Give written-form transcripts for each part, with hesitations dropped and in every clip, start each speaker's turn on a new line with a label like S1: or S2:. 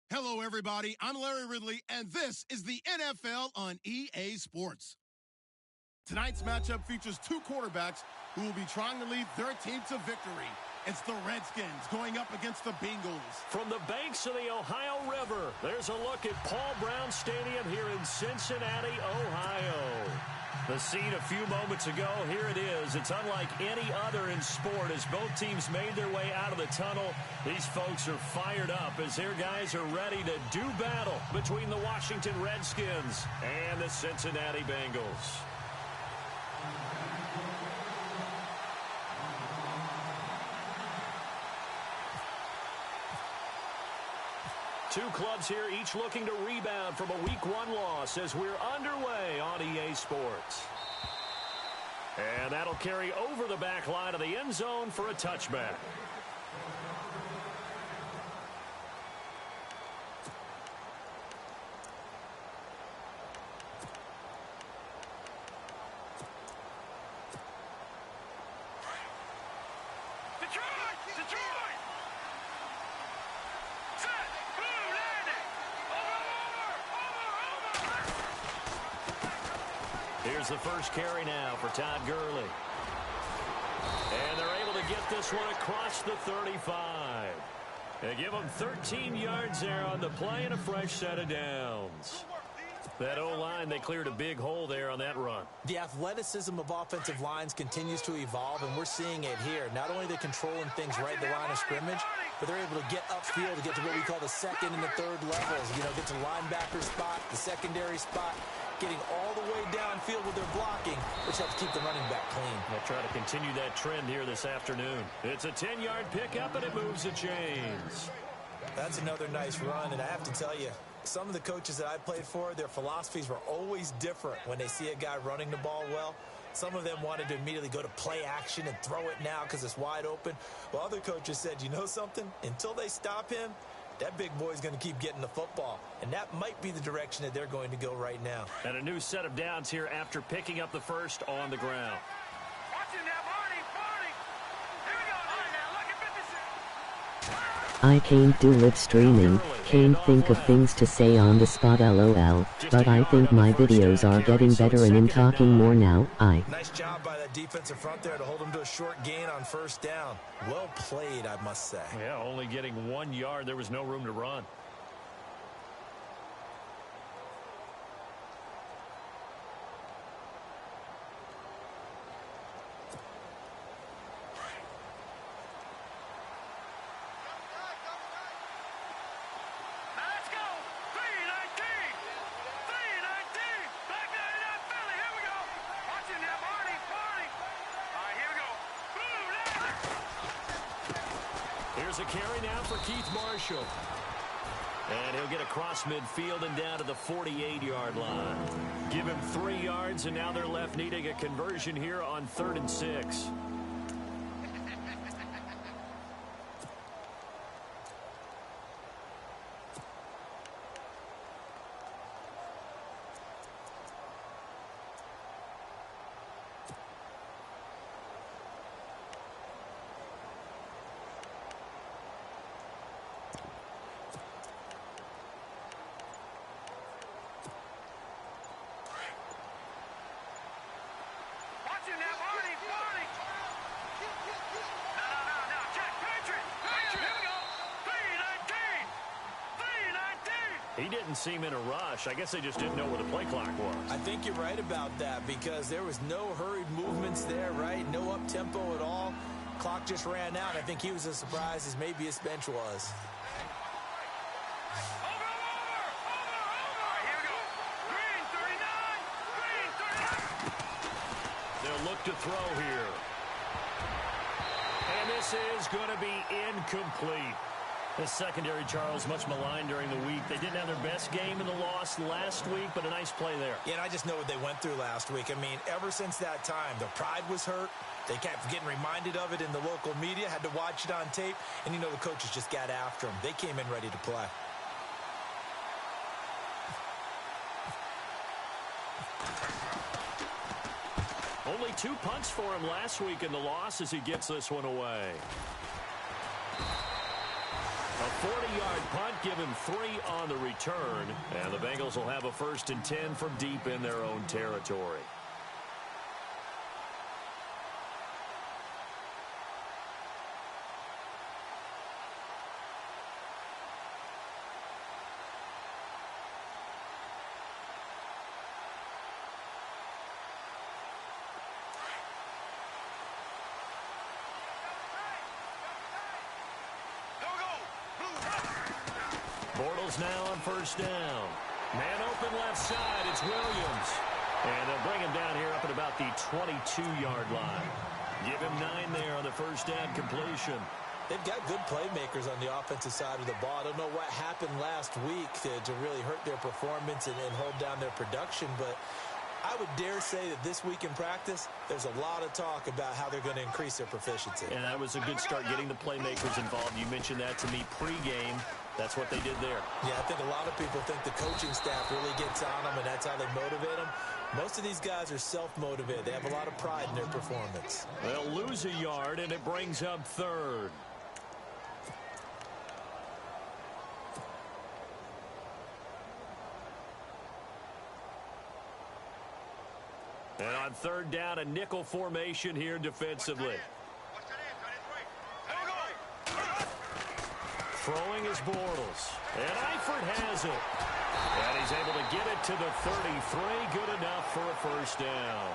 S1: Hello, everybody. I'm Larry Ridley, and this is the NFL on EA Sports. Tonight's matchup features two quarterbacks who will be trying to lead their team to victory. It's the Redskins going up against the Bengals.
S2: From the banks of the Ohio River, there's a look at Paul Brown Stadium here in Cincinnati, Ohio. The scene a few moments ago, here it is. It's unlike any other in sport as both teams made their way out of the tunnel. These folks are fired up as their guys are ready to do battle between the Washington Redskins and the Cincinnati Bengals. Two clubs here, each looking to rebound from a Week 1 loss as we're underway on EA Sports. And that'll carry over the back line of the end zone for a touchback. Here's the first carry now for Todd Gurley. And they're able to get this one across the 35. They give them 13 yards there on the play and a fresh set of downs. That O-line, they cleared a big hole there on that run.
S3: The athleticism of offensive lines continues to evolve, and we're seeing it here. Not only are they controlling things right at the line of scrimmage, but they're able to get upfield to get to what we call the second and the third levels. You know, get to linebacker spot, the secondary spot, getting all the way downfield with their blocking, which helps keep the running back clean.
S2: They'll try to continue that trend here this afternoon. It's a 10-yard pickup, and it moves the chains.
S3: That's another nice run, and I have to tell you, some of the coaches that I played for, their philosophies were always different when they see a guy running the ball well. Some of them wanted to immediately go to play action and throw it now because it's wide open. While other coaches said, you know something? Until they stop him, that big boy's going to keep getting the football. And that might be the direction that they're going to go right now.
S2: And a new set of downs here after picking up the first on the ground.
S4: I can't do live streaming, can't think of things to say on the spot lol, but I think my videos are getting better and I'm talking more now.
S3: Nice job by that defensive front there to hold him to a short gain on first down. Well played, I must say.
S2: Yeah, only getting 1 yard. There was no room to run. Here's a carry now for Keith Marshall. And he'll get across midfield and down to the 48-yard line. Give him 3 yards, and now they're left needing a conversion here on 3rd and 6. He didn't seem in a rush. I guess they just didn't know where the play clock was.
S3: I think you're right about that because there was no hurried movements there, right? No up-tempo at all. Clock just ran out. I think he was as surprised as maybe his bench was.
S2: They'll look to throw here. And this is going to be incomplete. The secondary, Charles, much maligned during the week. They didn't have their best game in the loss last week, but a nice play there.
S3: Yeah, and I just know what they went through last week. I mean, ever since that time, their pride was hurt. They kept getting reminded of it in the local media, had to watch it on tape, and you know the coaches just got after them. They came in ready to play.
S2: Only 2 punts for him last week in the loss as he gets this one away. A 40-yard punt, give him 3 on the return. And the Bengals will have a 1st and 10 from deep in their own territory. Bortles now on 1st down. Man open left side. It's Williams. And they'll bring him down here up at about the 22-yard line. Give him 9 there on the 1st down completion.
S3: They've got good playmakers on the offensive side of the ball. I don't know what happened last week to really hurt their performance and hold down their production, but I would dare say that this week in practice, there's a lot of talk about how they're going to increase their proficiency.
S2: And that was a good start getting the playmakers involved. You mentioned that to me pregame. That's what they did there.
S3: Yeah, I think a lot of people think the coaching staff really gets on them, and that's how they motivate them. Most of these guys are self-motivated. They have a lot of pride in their performance.
S2: They'll lose a yard, and it brings up 3rd. And on 3rd down, a nickel formation here defensively. Throwing is Bortles. And Eifert has it. And he's able to get it to the 33. Good enough for a 1st down.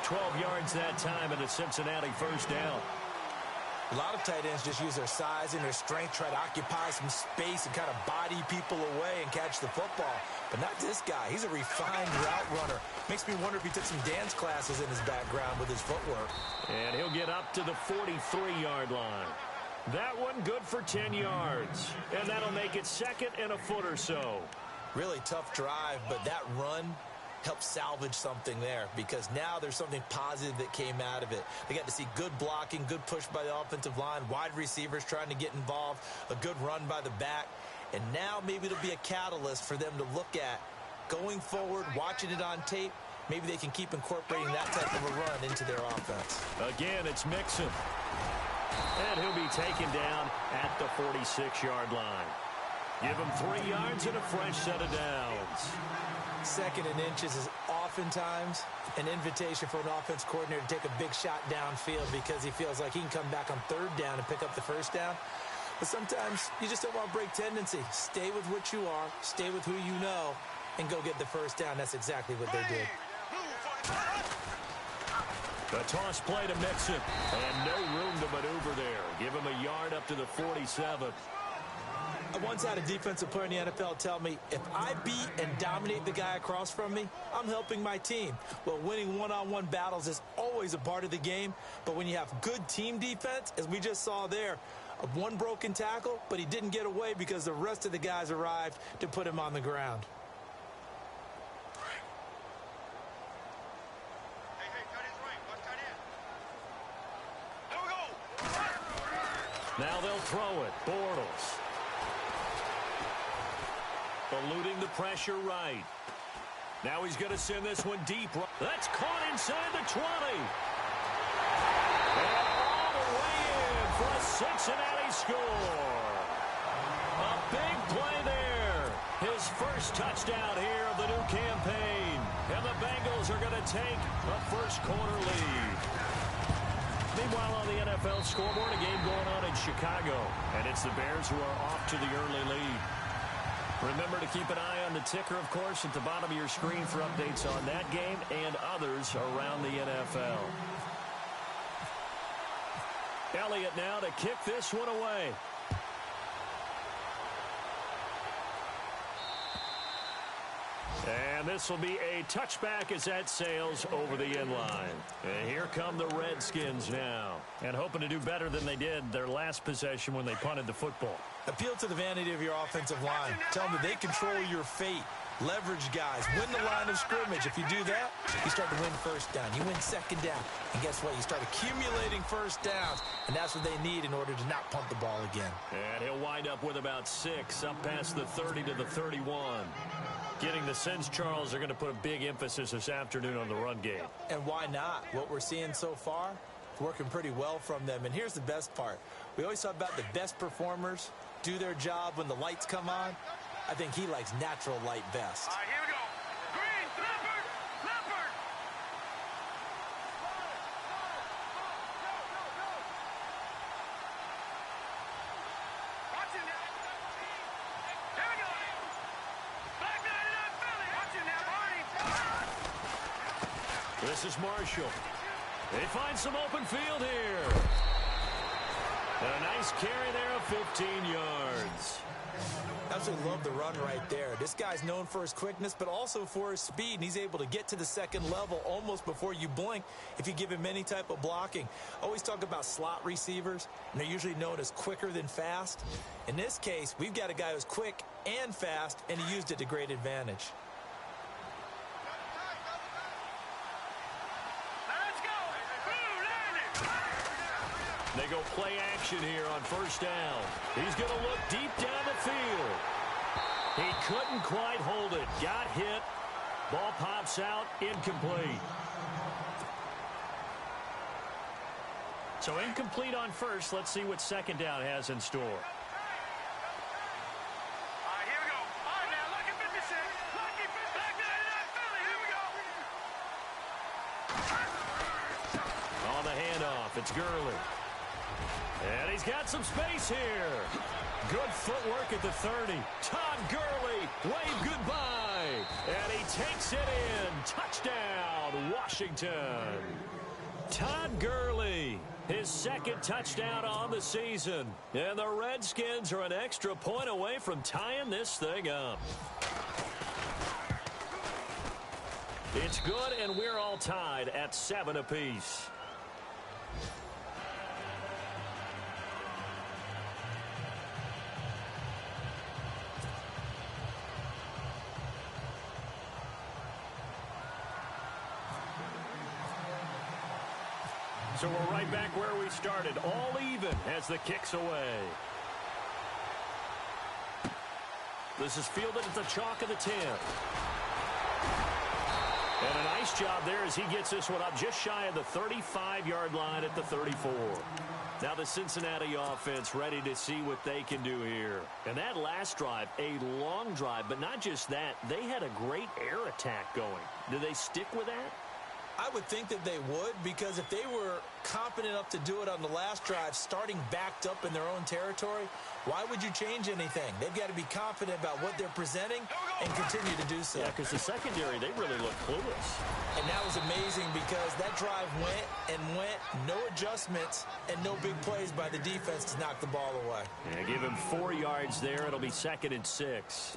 S2: 12 yards that time and a Cincinnati 1st down.
S3: A lot of tight ends just use their size and their strength, try to occupy some space and kind of body people away and catch the football. But not this guy. He's a refined route runner. Makes me wonder if he took some dance classes in his background with his footwork.
S2: And he'll get up to the 43-yard line. That one good for 10 yards. And that'll make it 2nd and a foot or so.
S3: Really tough drive, but that run helped salvage something there because now there's something positive that came out of it. They got to see good blocking, good push by the offensive line, wide receivers trying to get involved, a good run by the back. And now maybe it'll be a catalyst for them to look at going forward, watching it on tape. Maybe they can keep incorporating that type of a run into their offense.
S2: Again, it's Mixon. And he'll be taken down at the 46-yard line. Give him 3 yards and a fresh set of downs.
S3: 2nd and inches is oftentimes an invitation for an offense coordinator to take a big shot downfield because he feels like he can come back on 3rd down and pick up the 1st down. But sometimes you just don't want to break tendency. Stay with what you are, stay with who you know, and go get the 1st down. That's exactly what they did.
S2: The toss play to Mixon, and no room to maneuver there. Give him a yard up to the 47.
S3: I once had a defensive player in the NFL tell me, if I beat and dominate the guy across from me, I'm helping my team. Well, winning one-on-one battles is always a part of the game, but when you have good team defense, as we just saw there, one broken tackle, but he didn't get away because the rest of the guys arrived to put him on the ground.
S2: Now they'll throw it. Bortles. Eluding the pressure right. Now he's going to send this one deep. That's caught inside the 20. And all the way in for a Cincinnati score. A big play there. His first touchdown here of the new campaign. And the Bengals are going to take a first-quarter lead. Meanwhile, on the NFL scoreboard, a game going on in Chicago. And it's the Bears who are off to the early lead. Remember to keep an eye on the ticker, of course, at the bottom of your screen for updates on that game and others around the NFL. Elliott now to kick this one away. And this will be a touchback as that sails over the end line. And here come the Redskins now. And hoping to do better than they did their last possession when they punted the football.
S3: Appeal to the vanity of your offensive line. Tell them that they control your fate. Leverage guys. Win the line of scrimmage. If you do that, you start to win 1st down. You win 2nd down. And guess what? You start accumulating 1st downs. And that's what they need in order to not punt the ball again.
S2: And he'll wind up with about 6 up past the 30 to the 31. Getting the sense, Charles, are going to put a big emphasis this afternoon on the run game.
S3: And why not? What we're seeing so far, working pretty well from them. And here's the best part. We always talk about the best performers do their job when the lights come on. I think he likes natural light best.
S5: All right, here we go. Green, leopard, leopard. Watch it now. Here we go. Black 99 Philly. Watch it now, Barney.
S2: This is Marshall. They find some open field here. And a nice carry there of 15 yards.
S3: Absolutely love the run right there. This guy's known for his quickness, but also for his speed, and he's able to get to the second level almost before you blink if you give him any type of blocking. Always talk about slot receivers, and they're usually known as quicker than fast. In this case, we've got a guy who's quick and fast, and he used it to great advantage.
S5: Let's go. Blue landing.
S2: They go play action here on first down. He's going to look deep down the field. He couldn't quite hold it. Got hit. Ball pops out. Incomplete. So incomplete on first. Let's see what second down has in store.
S5: All right, here we go. All right, now, lucky 56. Lucky 56. Black 99 Philly. Here we go.
S2: On the handoff, it's Gurley. And he's got some space here. Good footwork at the 30. Todd Gurley, wave goodbye. And he takes it in. Touchdown, Washington. Todd Gurley, his second touchdown on the season. And the Redskins are an extra point away from tying this thing up. It's good, and we're all tied at 7 apiece. So we're right back where we started, all even as the kick's away. This is fielded at the chalk of the 10. And a nice job there as he gets this one up just shy of the 35-yard line at the 34. Now the Cincinnati offense ready to see what they can do here. And that last drive, a long drive, but not just that. They had a great air attack going. Do they stick with that?
S3: I would think that they would, because if they were confident enough to do it on the last drive, starting backed up in their own territory, why would you change anything? They've got to be confident about what they're presenting and continue to do so.
S2: Yeah, because the secondary, they really look clueless.
S3: And that was amazing because that drive went and went, no adjustments, and no big plays by the defense to knock the ball away.
S2: Yeah, give him 4 yards there. It'll be 2nd and 6.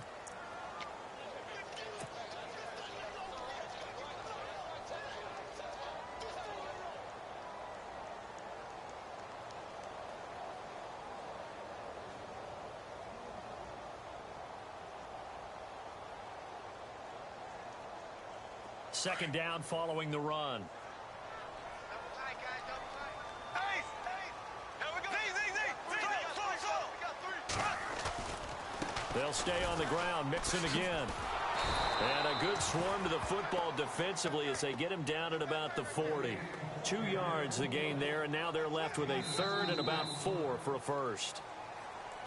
S2: Second down following the run. They'll stay on the ground, mixing again. And a good swarm to the football defensively as they get him down at about the 40. 2 yards the gain there, and now they're left with a 3rd and about 4 for a first.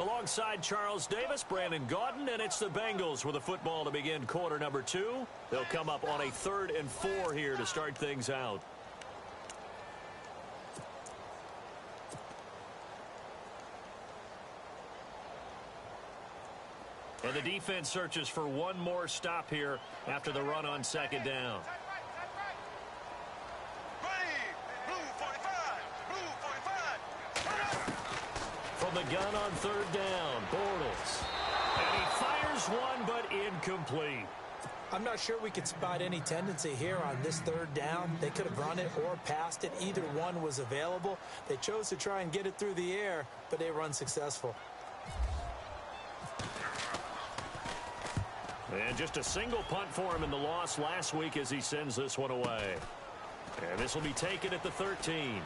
S2: Alongside Charles Davis, Brandon Gaudin, and it's the Bengals with a football to begin quarter number 2. They'll come up on a 3rd and 4 here to start things out. And the defense searches for one more stop here after the run on second down. From the gun on 3rd down, Bortles. And he fires one, but incomplete.
S3: I'm not sure we could spot any tendency here on this 3rd down. They could have run it or passed it. Either one was available. They chose to try and get it through the air, but they were unsuccessful.
S2: And just a single punt for him in the loss last week as he sends this one away. And this will be taken at the 13.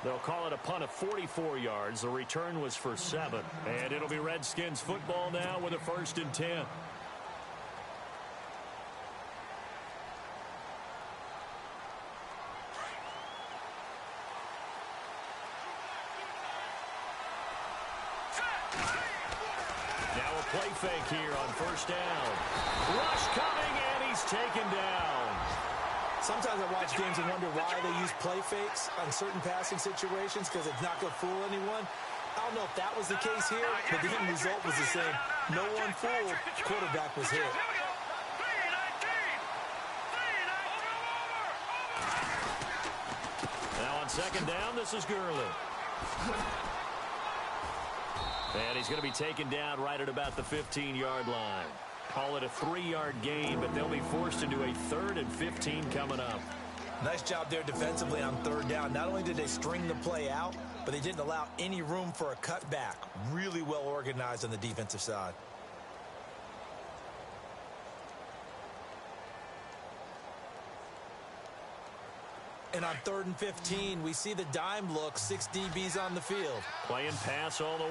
S2: They'll call it a punt of 44 yards. The return was for 7. And it'll be Redskins football now with a 1st and 10. Now a play fake here on first down. Rush coming, and he's taken down.
S3: Sometimes I watch games and wonder why they use play fakes on certain passing situations, because it's not going to fool anyone. I don't know if that was the case here, but the end result was the same. No one fooled. Quarterback was hit.
S2: Now on second down, this is Gurley. And he's going to be taken down right at about the 15-yard line. Call it a 3-yard gain, but they'll be forced into a 3rd and 15 coming up.
S3: Nice job there defensively on third down. Not only did they string the play out, but they didn't allow any room for a cutback. Really well organized on the defensive side. And on 3rd and 15, we see the dime look, 6 DBs on the field.
S2: Playing pass all the way.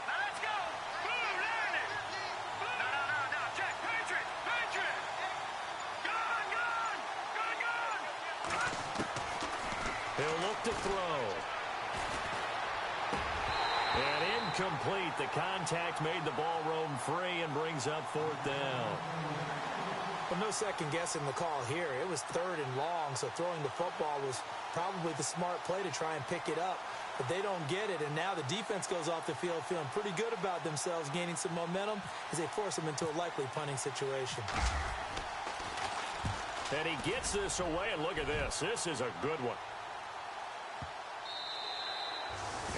S5: Now let's go. Boom, land it. No. Check. Patriot. Gun.
S2: He'll look to throw. And incomplete. The contact made the ball roam free and brings up 4th down.
S3: But no second guessing the call here. It was 3rd and long, so throwing the football was probably the smart play to try and pick it up. But they don't get it, and now the defense goes off the field feeling pretty good about themselves, gaining some momentum as they force them into a likely punting situation.
S2: And he gets this away, and look at this. This is a good one.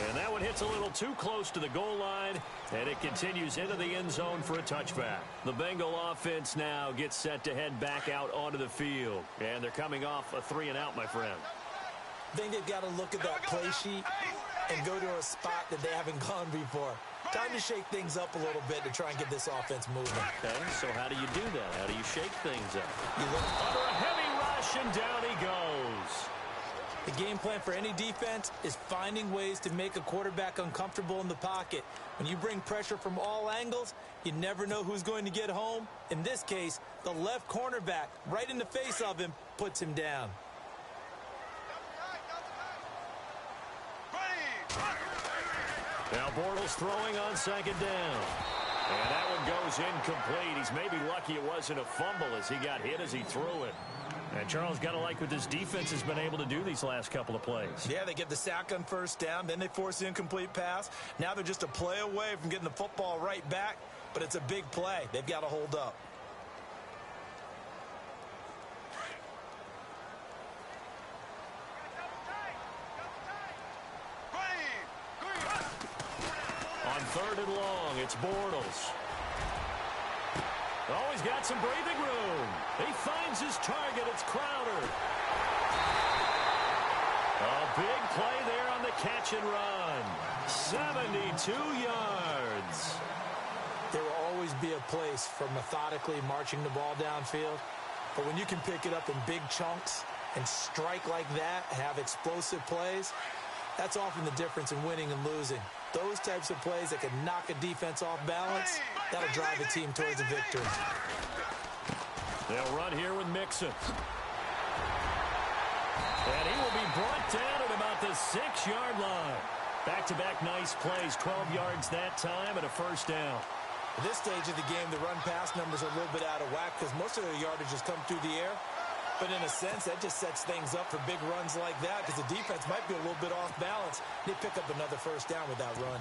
S2: And that one hits a little too close to the goal line, and it continues into the end zone for a touchback. The Bengal offense now gets set to head back out onto the field. And they're coming off a 3-and-out, my friend.
S3: I think they've got to look at that play sheet and go to a spot that they haven't gone before. Time to shake things up a little bit to try and get this offense moving.
S2: Okay, so how do you do that? How do you shake things up?
S3: You look
S2: under a heavy rush, and down he goes.
S3: The game plan for any defense is finding ways to make a quarterback uncomfortable in the pocket. When you bring pressure from all angles, you never know who's going to get home. In this case, the left cornerback, right in the face of him, puts him down.
S2: Now Bortles throwing on second down. And that one goes incomplete. He's maybe lucky it wasn't a fumble as he got hit as he threw it. And Charles, got to like what this defense has been able to do these last couple of plays.
S3: Yeah, they get the sack on first down, then they force the incomplete pass. Now they're just a play away from getting the football right back, but it's a big play. They've got to hold up.
S2: On 3rd and long, it's Bortles. Oh, he's got some breathing room. He finds his target. It's Crowder. A big play there on the catch and run. 72 yards.
S3: There will always be a place for methodically marching the ball downfield. But when you can pick it up in big chunks and strike like that, have explosive plays, that's often the difference in winning and losing. Those types of plays that can knock a defense off balance, that'll drive a team towards a victory.
S2: They'll run here with Mixon. And he will be brought down at about the 6-yard line. Back-to-back nice plays, 12 yards that time and a first down.
S3: At this stage of the game, the run-pass numbers are a little bit out of whack because most of their yardage has come through the air. But in a sense, that just sets things up for big runs like that because the defense might be a little bit off balance. They pick up another first down with that run.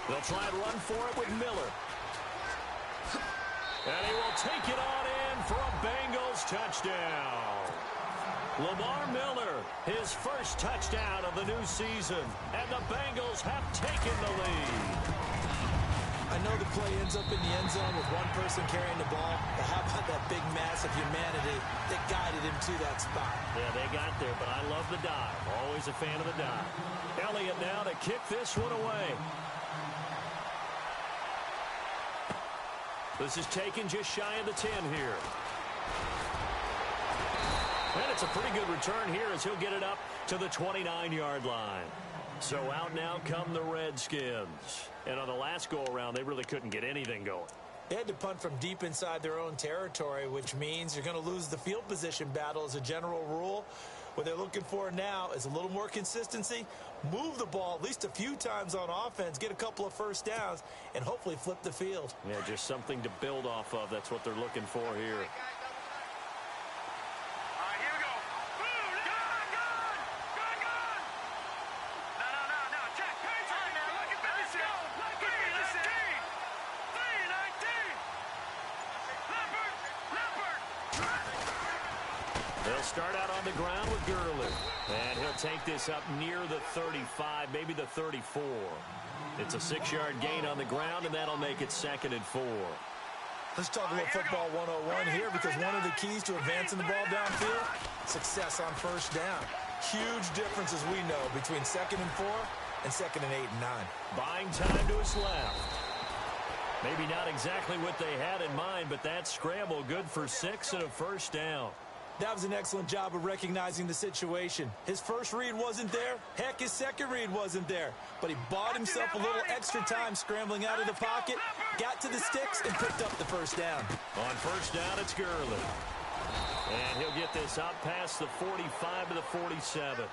S2: They'll try and run for it with Miller. And he will take it on in for a Bengals touchdown. Lamar Miller, his first touchdown of the new season. And the Bengals have taken the lead.
S3: I know the play ends up in the end zone with one person carrying the ball, but how about that big mass of humanity that guided him to that spot?
S2: Yeah, they got there, but I love the dive. Always a fan of the dive. Elliott now to kick this one away. This is taken just shy of the 10 here. And it's a pretty good return here as he'll get it up to the 29-yard line. So out now come the Redskins. And on the last go-around, they really couldn't get anything going.
S3: They had to punt from deep inside their own territory, which means you're going to lose the field position battle as a general rule. What they're looking for now is a little more consistency, move the ball at least a few times on offense, get a couple of first downs, and hopefully flip the field.
S2: Yeah, just something to build off of. That's what they're looking for here. They'll start out on the ground with Gurley. And he'll take this up near the 35, maybe the 34. It's a 6-yard gain on the ground, and that'll make it 2nd and 4.
S3: Let's talk about football 101 here, because one of the keys to advancing the ball downfield, success on first down. Huge difference, as we know, between 2nd and 4 and 2nd and 8 and 9.
S2: Buying time to his left. Maybe not exactly what they had in mind, but that scramble good for 6 and a first down.
S3: That was an excellent job of recognizing the situation. His first read wasn't there. Heck, his second read wasn't there. But he bought himself a little extra time scrambling out of the pocket, got to the sticks, and picked up the first down.
S2: On first down, it's Gurley. And he'll get this out past the 45 to the 47.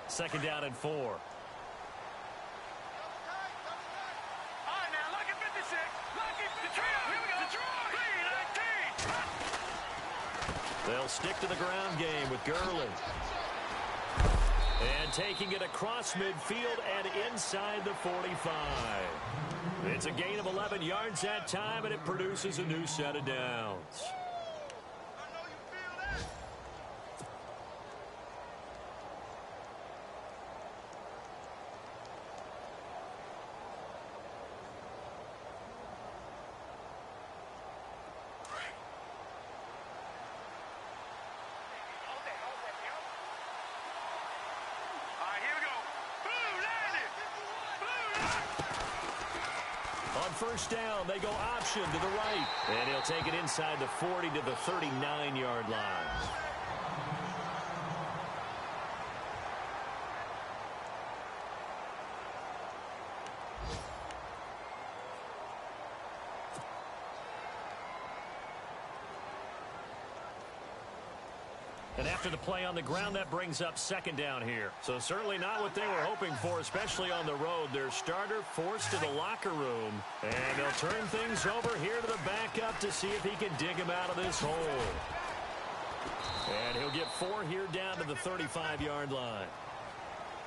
S2: Second down and 4.
S5: All right, now, lucky 56. Lucky 53. Here we go. Detroit. 3-19.
S2: They'll stick to the ground game with Gurley. And taking it across midfield and inside the 45. It's a gain of 11 yards that time, and it produces a new set of downs. First down, they go option to the right. And he'll take it inside the 40 to the 39-yard line. And after the play on the ground, that brings up second down here. So certainly not what they were hoping for, especially on the road. Their starter forced to the locker room. And they'll turn things over here to the backup to see if he can dig him out of this hole. And he'll get 4 here down to the 35-yard line.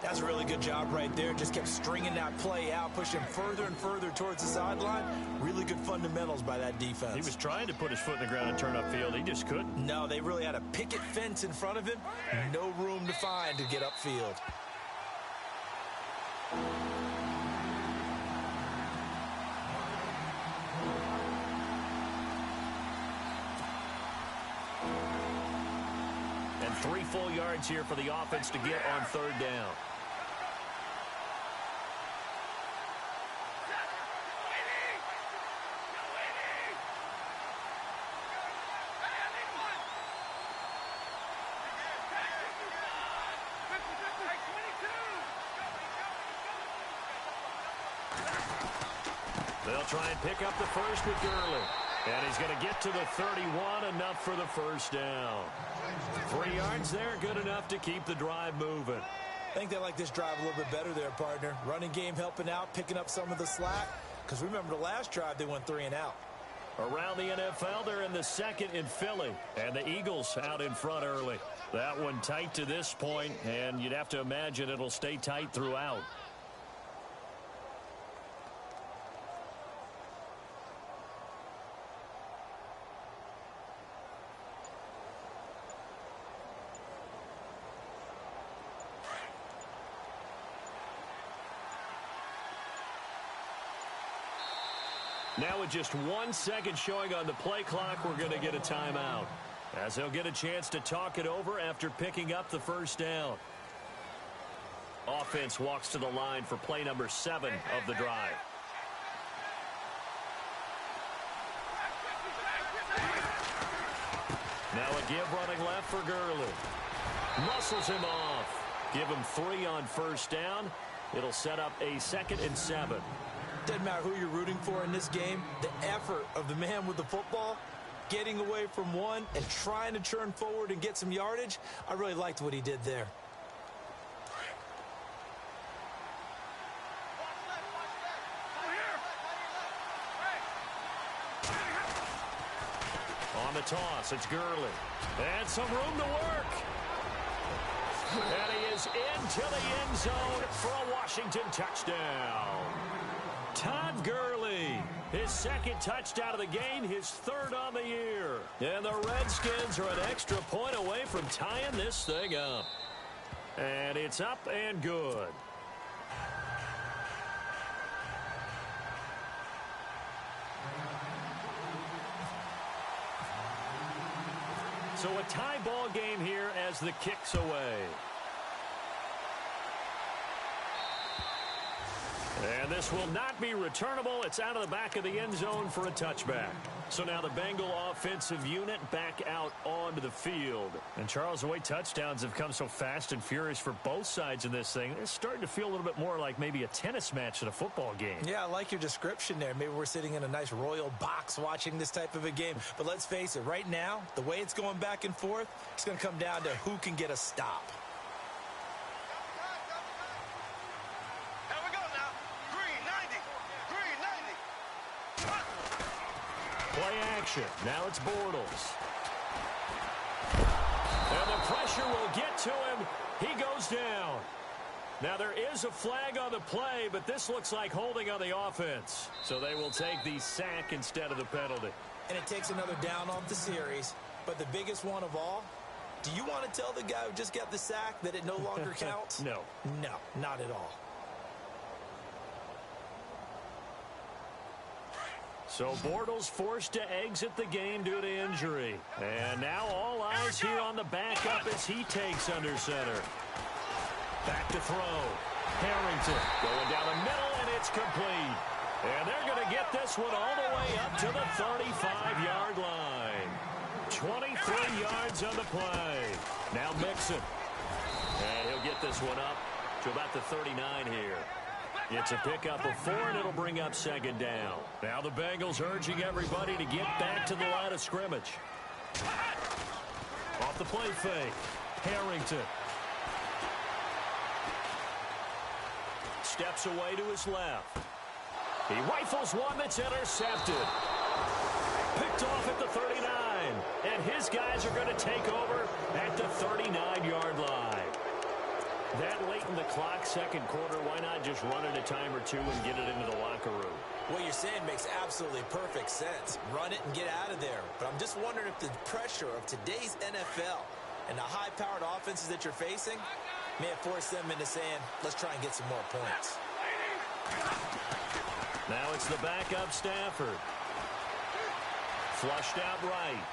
S3: That's a really good job right there. Just kept stringing that play out, pushing further and further towards the sideline. Really good fundamentals by that defense.
S2: He was trying to put his foot in the ground and turn upfield. He just couldn't.
S3: No, they really had a picket fence in front of him. No room to find to get upfield.
S2: And 3 full yards here for the offense to get on third down. They'll try and pick up the first with Gurley. And he's going to get to the 31, enough for the first down. 3 yards there, good enough to keep the drive moving.
S3: I think they like this drive a little bit better there, partner. Running game helping out, picking up some of the slack. Because remember the last drive, they went 3 and out.
S2: Around the NFL, they're in the second in Philly. And the Eagles out in front early. That one tight to this point, and you'd have to imagine it'll stay tight throughout. Now with just 1 second showing on the play clock, we're going to get a timeout, as they'll get a chance to talk it over after picking up the first down. Offense walks to the line for play number 7 of the drive. Now a give running left for Gurley. Muscles him off. Give him 3 on first down. It'll set up a 2nd and 7.
S3: Doesn't matter who you're rooting for in this game. The effort of the man with the football, getting away from one and trying to turn forward and get some yardage, I really liked what he did there.
S2: On the toss, it's Gurley. And some room to work. And he is into the end zone for a Washington touchdown. Todd Gurley, his 2nd touchdown of the game, his 3rd on the year. And the Redskins are an extra point away from tying this thing up. And it's up and good. So a tie ball game here as the kick's away. And this will not be returnable. It's out of the back of the end zone for a touchback. So now the Bengal offensive unit back out onto the field. And Charles, the way touchdowns have come so fast and furious for both sides in this thing, it's starting to feel a little bit more like maybe a tennis match than a football game.
S3: Yeah, I like your description there. Maybe we're sitting in a nice royal box watching this type of a game. But let's face it, right now, the way it's going back and forth, it's going to come down to who can get a stop.
S2: Play action. Now it's Bortles. And the pressure will get to him. He goes down. Now there is a flag on the play, but this looks like holding on the offense. So they will take the sack instead of the penalty.
S3: And it takes another down off the series. But the biggest one of all, do you want to tell the guy who just got the sack that it no longer counts?
S2: No.
S3: No, not at all.
S2: So Bortles forced to exit the game due to injury. And now all eyes here on the backup as he takes under center. Back to throw. Harrington going down the middle, and it's complete. And they're going to get this one all the way up to the 35-yard line. 23 yards on the play. Now Mixon. And he'll get this one up to about the 39 here. It's a pickup of 4, and it'll bring up 2nd down. Now the Bengals urging everybody to get back to the line of scrimmage. Off the play fake. Harrington. Steps away to his left. He rifles one that's intercepted. Picked off at the 39. And his guys are going to take over at the 39-yard line. That late in the clock, 2nd quarter, why not just run it a time or two and get it into the locker room?
S3: What you're saying makes absolutely perfect sense. Run it and get out of there. But I'm just wondering if the pressure of today's NFL and the high-powered offenses that you're facing may have forced them into saying, let's try and get some more points.
S2: Now it's the backup Stafford. Flushed out right.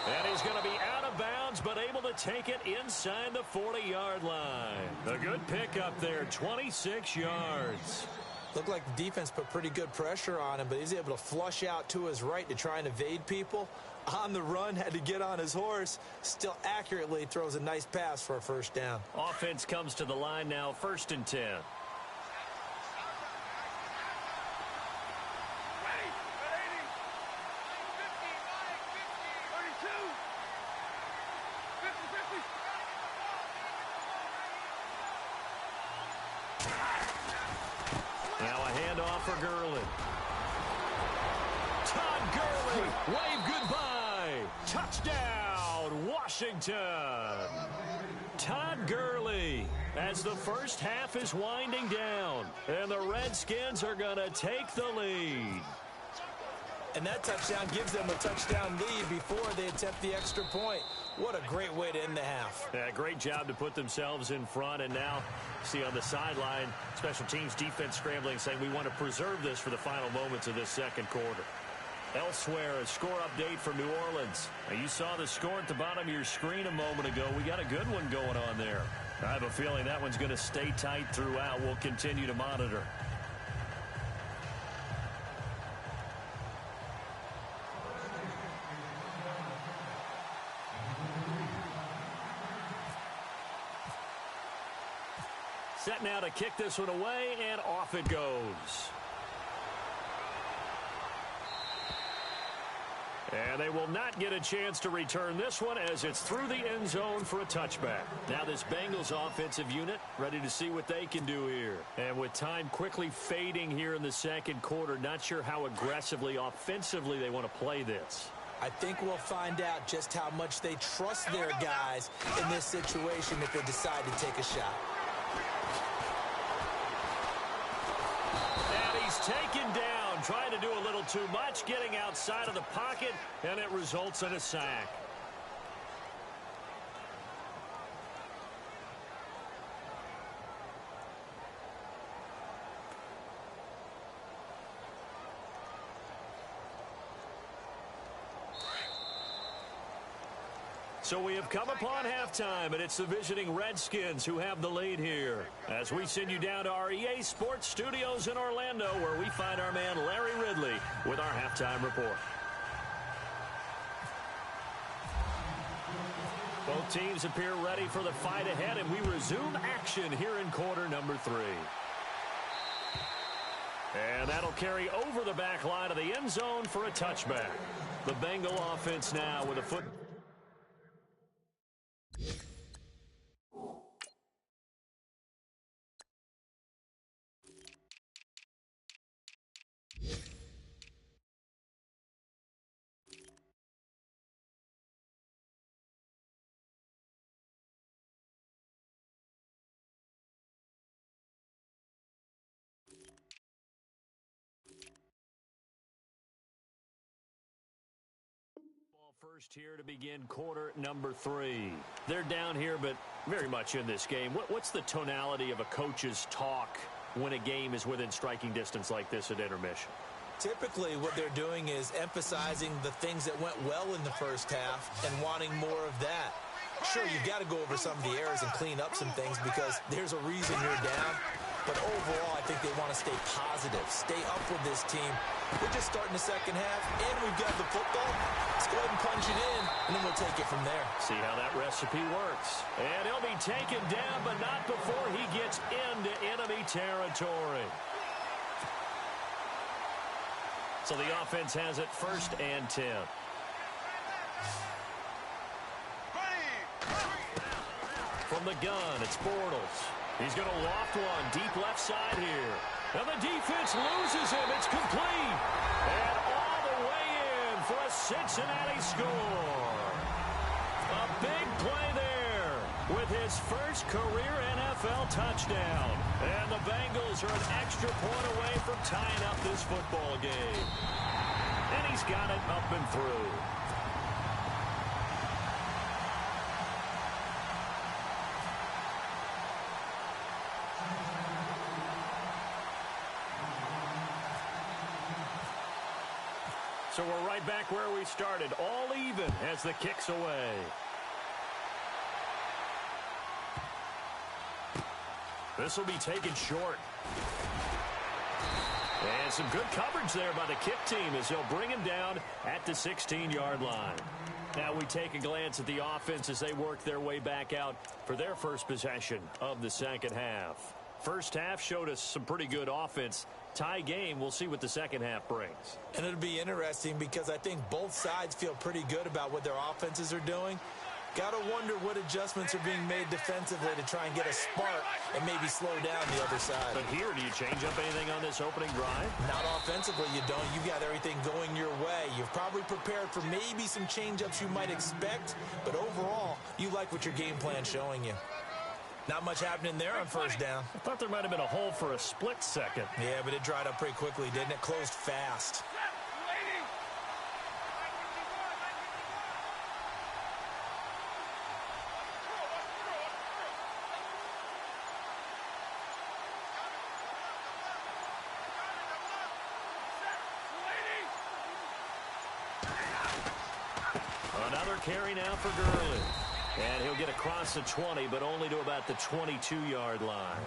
S2: And he's going to be out of bounds, but able to take it inside the 40-yard line. A good pickup there, 26 yards.
S3: Looked like the defense put pretty good pressure on him, but he's able to flush out to his right to try and evade people. On the run, had to get on his horse. Still accurately throws a nice pass for a 1st down.
S2: Offense comes to the line now, 1st and 10. Now a handoff for Gurley. Todd Gurley, wave goodbye. Touchdown, Washington. Todd Gurley, as the first half is winding down, and the Redskins are going to take the lead.
S3: And that touchdown gives them a touchdown lead before they attempt the extra point. What a great way to end the half.
S2: Yeah, great job to put themselves in front. And now, see on the sideline, special teams defense scrambling, saying we want to preserve this for the final moments of this 2nd quarter. Elsewhere, a score update from New Orleans. Now, you saw the score at the bottom of your screen a moment ago. We got a good one going on there. I have a feeling that one's going to stay tight throughout. We'll continue to monitor. Set now to kick this one away, and off it goes. And they will not get a chance to return this one as it's through the end zone for a touchback. Now this Bengals offensive unit ready to see what they can do here. And with time quickly fading here in the second quarter, not sure how aggressively, offensively they want to play this.
S3: I think we'll find out just how much they trust their guys in this situation if they decide to take a shot.
S2: And he's taken down, trying to do a little too much, getting outside of the pocket, and it results in a sack. So we have come upon halftime, and it's the visiting Redskins who have the lead here. As we send you down to our EA Sports Studios in Orlando, where we find our man Larry Ridley with our halftime report. Both teams appear ready for the fight ahead, and we resume action here in quarter number 3. And that'll carry over the back line of the end zone for a touchback. The Bengal offense now with a foot. First here to begin quarter number 3. They're down here, but very much in this game. What's the tonality of a coach's talk when a game is within striking distance like this at intermission?
S3: Typically, what they're doing is emphasizing the things that went well in the first half and wanting more of that. Sure, you've got to go over some of the errors and clean up some things because there's a reason you're down. But overall, I think they want to stay positive, stay up with this team. We're just starting the second half, and we've got the football. Let's go ahead and punch it in, and then we'll take it from there.
S2: See how that recipe works. And he'll be taken down, but not before he gets into enemy territory. So the offense has it 1st and 10. From the gun, it's Bortles. He's going to loft one deep left side here. And the defense loses him. It's complete. And all the way in for a Cincinnati score. A big play there with his first career NFL touchdown. And the Bengals are an extra point away from tying up this football game. And he's got it up and through. So we're right back where we started, all even as the kick's away. This will be taken short. And some good coverage there by the kick team as they'll bring him down at the 16-yard line. Now we take a glance at the offense as they work their way back out for their first possession of the second half. First half showed us some pretty good offense. Tie game, we'll see what the second half brings.
S3: And it'll be interesting because I think both sides feel pretty good about what their offenses are doing. Got to wonder what adjustments are being made defensively to try and get a spark and maybe slow down the other side.
S2: But here, do you change up anything on this opening drive?
S3: Not offensively, you don't. You've got everything going your way. You've probably prepared for maybe some change-ups you might expect, but overall, you like what your game plan's showing you. Not much happening there on first down.
S2: I thought there might have been a hole for a split second.
S3: Yeah, but it dried up pretty quickly, didn't it? Closed fast.
S2: Another carry now for Gurley. And he'll get across the 20, but only to about the 22-yard line.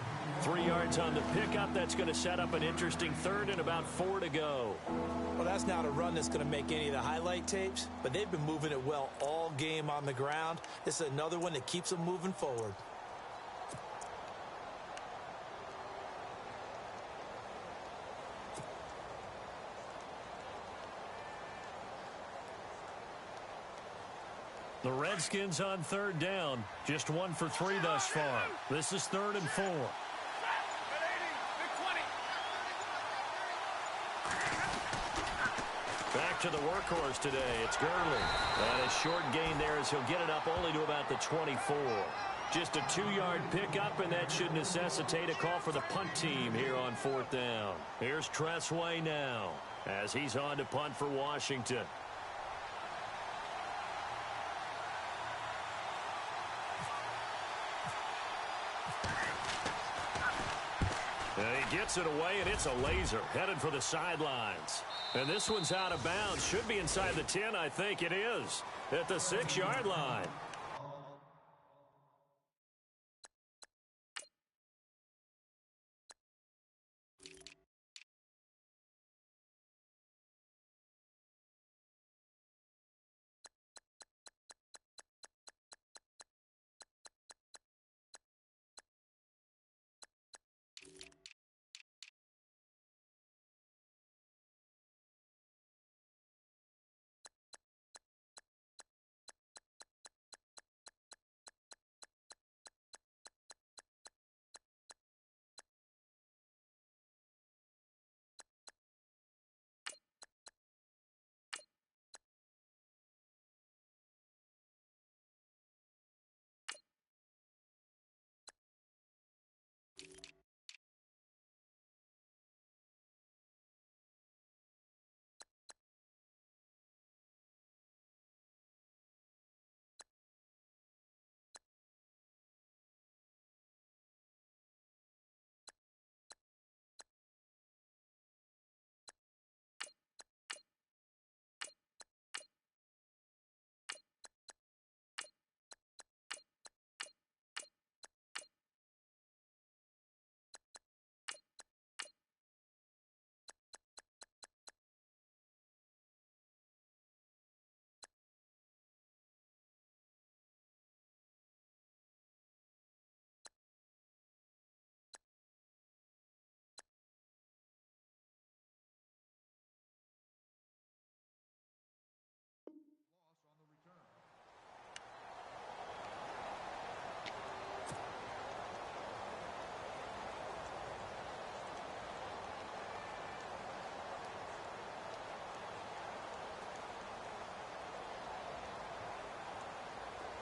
S2: 3 yards on the pickup. That's going to set up an interesting third and about 4 to go.
S3: Well, that's not a run that's going to make any of the highlight tapes, but they've been moving it well all game on the ground. This is another one that keeps them moving forward.
S2: The Redskins on third down. Just 1 for 3 thus far. This is 3rd and 4. Back to the workhorse today. It's Gurley. And a short gain there as he'll get it up only to about the 24. Just a 2-yard pickup, and that should necessitate a call for the punt team here on 4th down. Here's Tressway now as he's on to punt for Washington. And he gets it away, and it's a laser headed for the sidelines. And this one's out of bounds. Should be inside the 10, I think it is, at the 6-yard line.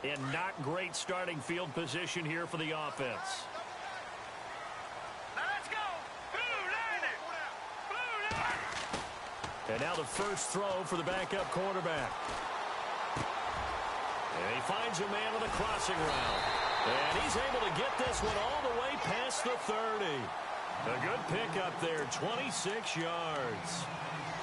S2: And not great starting field position here for the offense.
S5: Now let's go. Blue line it. Blue line.
S2: And now the first throw for the backup quarterback. And he finds a man on the crossing route. And he's able to get this one all the way past the 30. A good pickup there, 26 yards.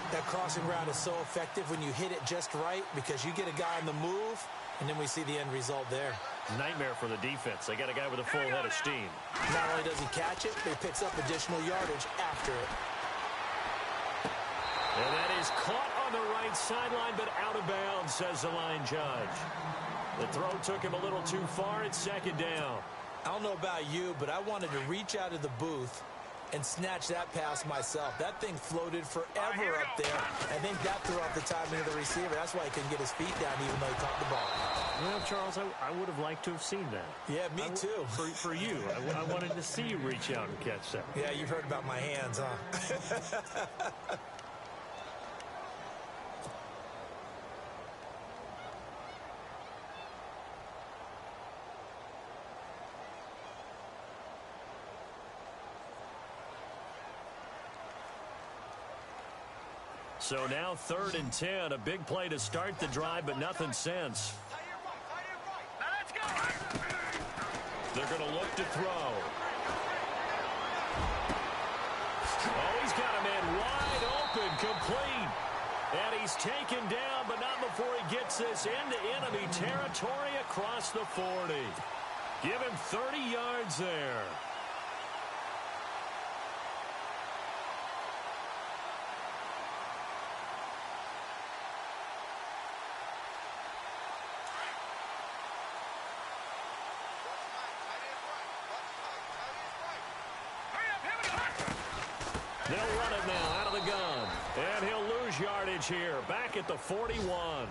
S3: That crossing route is so effective when you hit it just right because you get a guy on the move, and then we see the end result there.
S2: Nightmare for the defense. They got a guy with a full head of steam.
S3: Not only does he catch it, but he picks up additional yardage after it.
S2: And that is caught on the right sideline, but out of bounds, says the line judge. The throw took him a little too far. It's 2nd down.
S3: I don't know about you, but I wanted to reach out of the booth and snatch that pass myself. That thing floated forever up there. I think that threw off the timing of the receiver. That's why he couldn't get his feet down even though he caught the ball.
S2: Well, Charles, I would have liked to have seen that.
S3: Yeah, me too.
S2: For you. I wanted to see you reach out and catch that.
S3: Yeah, you've heard about my hands, huh?
S2: So now 3rd and 10, a big play to start the drive, but nothing since.
S5: Now let's go.
S2: They're going to look to throw. Oh, he's got a man wide open, complete. And he's taken down, but not before he gets this into enemy territory across the 40. Give him 30 yards there. They'll run it now out of the gun. And he'll lose yardage here. Back at the 41.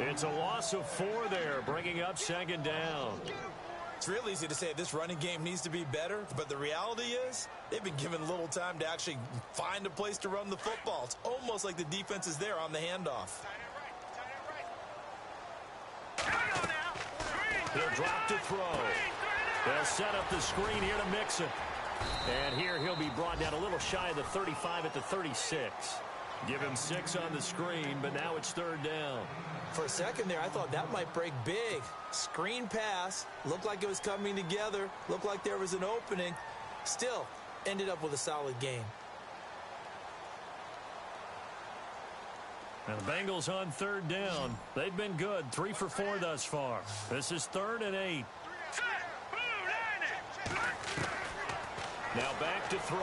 S2: It's a loss of 4 there, bringing up second down.
S3: It's real easy to say this running game needs to be better, but the reality is they've been given little time to actually find a place to run the football. It's almost like the defense is there on the handoff.
S2: He'll drop to throw. They'll set up the screen here to Mixon. And here he'll be brought down a little shy of the 35 at the 36. Give him 6 on the screen, but now it's third down.
S3: For a second there, I thought that might break big. Screen pass. Looked like it was coming together. Looked like there was an opening. Still, ended up with a solid game.
S2: And the Bengals on third down. They've been good. 3 for 4 thus far. This is 3rd and 8. Now back to throw.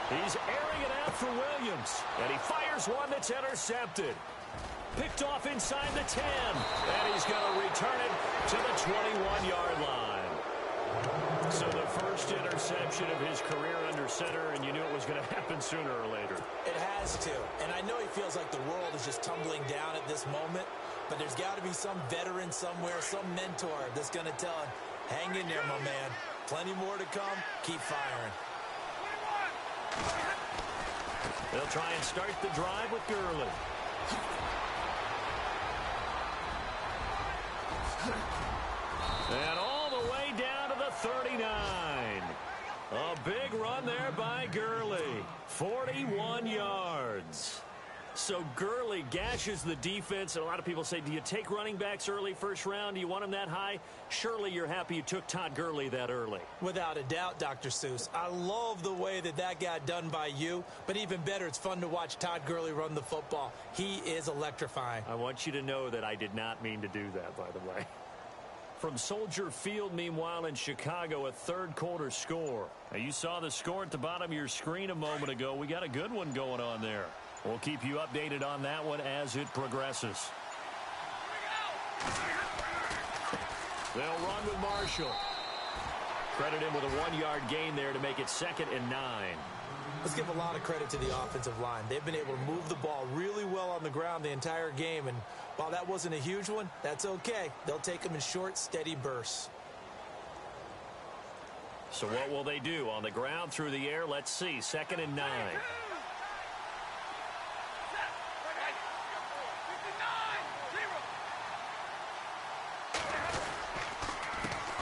S2: He's airing it out for Williams. And he fires one that's intercepted. Picked off inside the 10. And he's going to return it to the 21-yard line. So the first interception of his career under center, and you knew it was going to happen sooner or later.
S3: It has to. And I know he feels like the world is just tumbling down at this moment, but there's got to be some veteran somewhere, some mentor that's going to tell him, hang in there, my man. Plenty more to come. Keep firing.
S2: They'll try and start the drive with Gurley. And all the way down to the 39. A big run there by Gurley. 41 yards. So Gurley gashes the defense. And a lot of people say, do you take running backs early first round? Do you want them that high? Surely you're happy you took Todd Gurley that early.
S3: Without a doubt, Dr. Seuss. I love the way that got done by you. But even better, it's fun to watch Todd Gurley run the football. He is electrifying.
S2: I want you to know that I did not mean to do that, by the way. From Soldier Field, meanwhile, in Chicago, a third-quarter score. Now, you saw the score at the bottom of your screen a moment ago. We got a good one going on there. We'll keep you updated on that one as it progresses. They'll run with Marshall. Credit him with a 1-yard gain there to make it 2nd and 9.
S3: Let's give a lot of credit to the offensive line. They've been able to move the ball really well on the ground the entire game, and while that wasn't a huge one, that's okay. They'll take them in short, steady bursts.
S2: So what will they do? On the ground, through the air, let's see. 2nd and 9.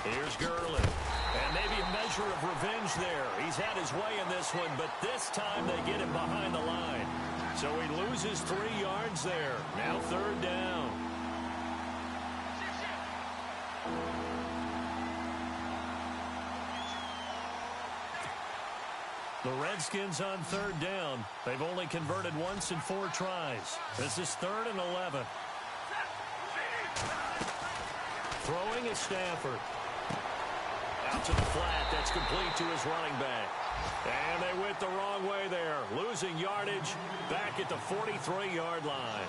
S2: Here's Gurley. And maybe a measure of revenge there. He's had his way in this one, but this time they get him behind the line. So he loses 3 yards there. Now 3rd down. The Redskins on 3rd down. They've only converted once in 4 tries. This is 3rd and 11. Throwing is Stafford. Out to the flat. That's complete to his running back. And they went the wrong way there. Losing yardage back at the 43-yard line.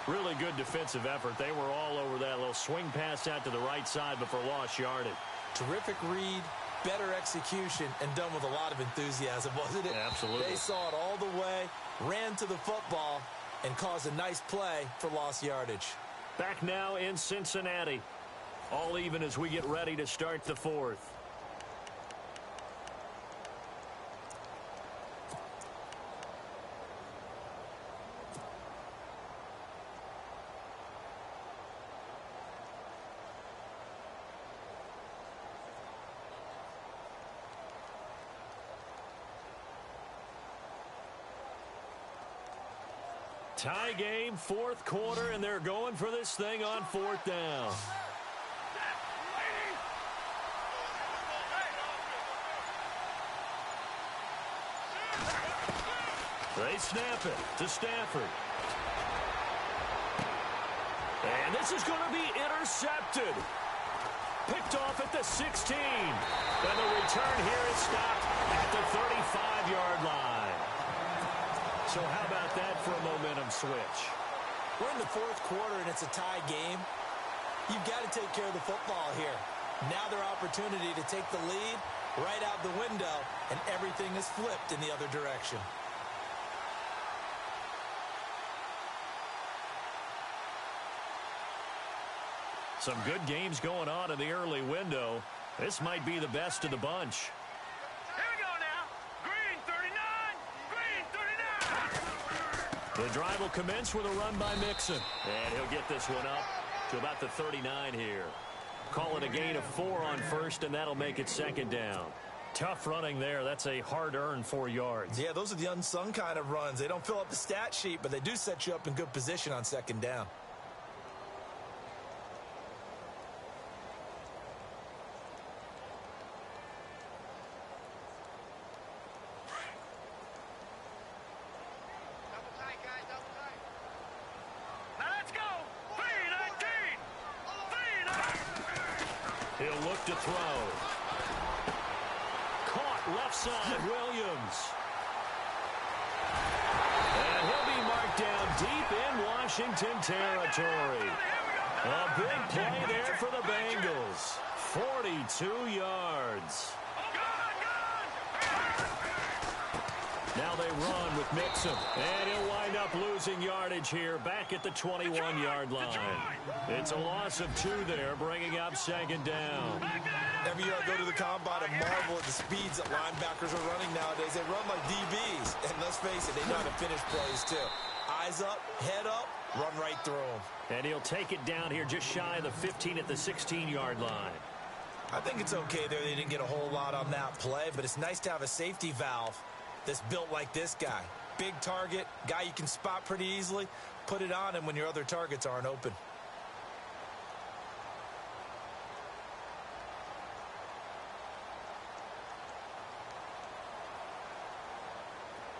S2: Really good defensive effort. They were all over that little swing pass out to the right side, but for lost yardage.
S3: Terrific read, better execution, and done with a lot of enthusiasm, wasn't it?
S2: Absolutely.
S3: They saw it all the way, ran to the football, and caused a nice play for lost yardage.
S2: Back now in Cincinnati. All even as we get ready to start the 4th. Tie game, 4th quarter, and they're going for this thing on 4th down. They snap it to Stafford. And this is going to be intercepted. Picked off at the 16. And the return here is stopped at the 35-yard line. So how about that for a momentum switch?
S3: We're in the 4th quarter, and it's a tie game. You've got to take care of the football here. Now their opportunity to take the lead right out the window, and everything is flipped in the other direction.
S2: Some good games going on in the early window. This might be the best of the bunch.
S5: Here we go now. Green 39. Green 39.
S2: The drive will commence with a run by Mixon. And he'll get this one up to about the 39 here. Call it a gain of 4 on first, and that'll make it second down. Tough running there. That's a hard-earned 4 yards.
S3: Yeah, those are the unsung kind of runs. They don't fill up the stat sheet, but they do set you up in good position on second down.
S5: Double tight, guys. Double tight. Now let's go. 3-19. 3-19.
S2: He'll look to throw. Caught left side, Williams. And he'll be marked down deep in Washington territory. A big play there for the Bengals. 42 yards. Now they run with Mixon. And he'll wind up losing yardage here back at the 21-yard line. It's a loss of 2 there, bringing up second down.
S3: Every year I go to the combine and marvel at the speeds that linebackers are running nowadays. They run like DBs. And let's face it, they know how to finish plays too. Eyes up, head up, run right through them.
S2: And he'll take it down here just shy of the 15 at the 16-yard line.
S3: I think it's okay there. They didn't get a whole lot on that play, but it's nice to have a safety valve that's built like this guy. Big target, guy you can spot pretty easily. Put it on him when your other targets aren't open.